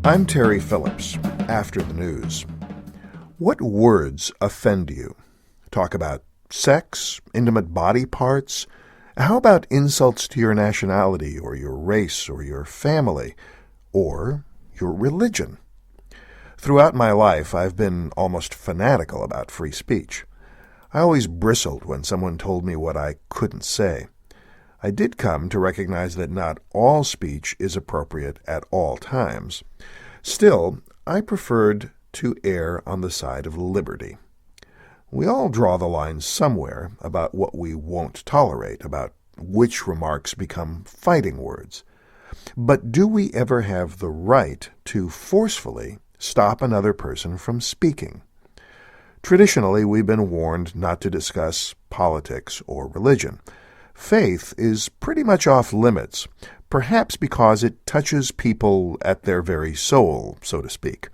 I'm Terry Phillips, after the news. What words offend you? Talk about sex, intimate body parts? How about insults to your nationality or your race or your family or your religion? Throughout my life, I've been almost fanatical about free speech. I always bristled when someone told me what I couldn't say. I did come to recognize that not all speech is appropriate at all times. Still, I preferred to err on the side of liberty. We all draw the line somewhere about what we won't tolerate, about which remarks become fighting words. But do we ever have the right to forcefully stop another person from speaking? Traditionally, we've been warned not to discuss politics or religion. Faith is pretty much off limits, perhaps because it touches people at their very soul, so to speak.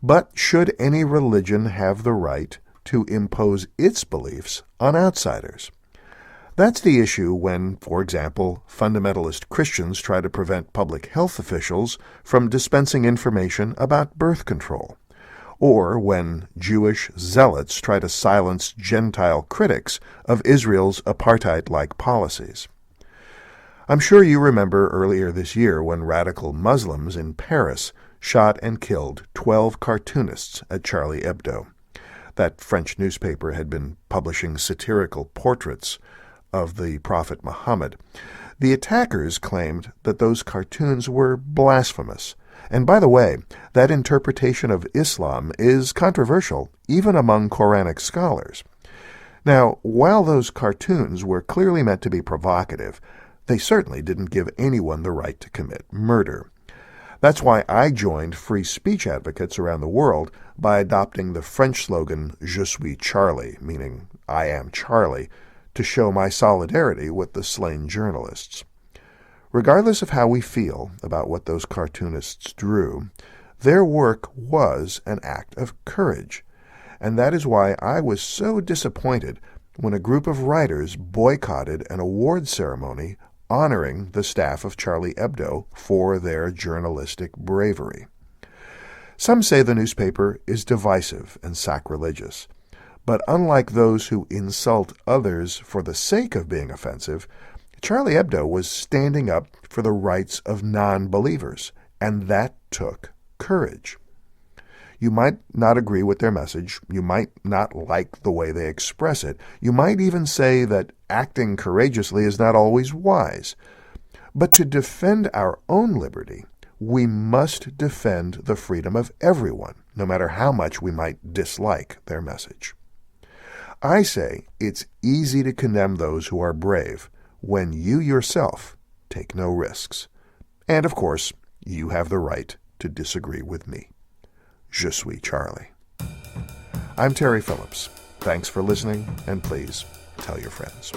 But should any religion have the right to impose its beliefs on outsiders? That's the issue when, for example, fundamentalist Christians try to prevent public health officials from dispensing information about birth control, or when Jewish zealots try to silence Gentile critics of Israel's apartheid-like policies. I'm sure you remember earlier this year when radical Muslims in Paris shot and killed 12 cartoonists at Charlie Hebdo. That French newspaper had been publishing satirical portraits of the Prophet Muhammad. The attackers claimed that those cartoons were blasphemous. And by the way, that interpretation of Islam is controversial, even among Quranic scholars. Now, while those cartoons were clearly meant to be provocative, they certainly didn't give anyone the right to commit murder. That's why I joined free speech advocates around the world by adopting the French slogan, Je suis Charlie, meaning I am Charlie, to show my solidarity with the slain journalists. Regardless of how we feel about what those cartoonists drew, their work was an act of courage. And that is why I was so disappointed when a group of writers boycotted an award ceremony honoring the staff of Charlie Hebdo for their journalistic bravery. Some say the newspaper is divisive and sacrilegious. But unlike those who insult others for the sake of being offensive, Charlie Hebdo was standing up for the rights of non-believers, and that took courage. You might not agree with their message. You might not like the way they express it. You might even say that acting courageously is not always wise. But to defend our own liberty, we must defend the freedom of everyone, no matter how much we might dislike their message. I say it's easy to condemn those who are brave when you yourself take no risks. And, of course, you have the right to disagree with me. Je suis Charlie. I'm Terry Phillips. Thanks for listening, and please tell your friends.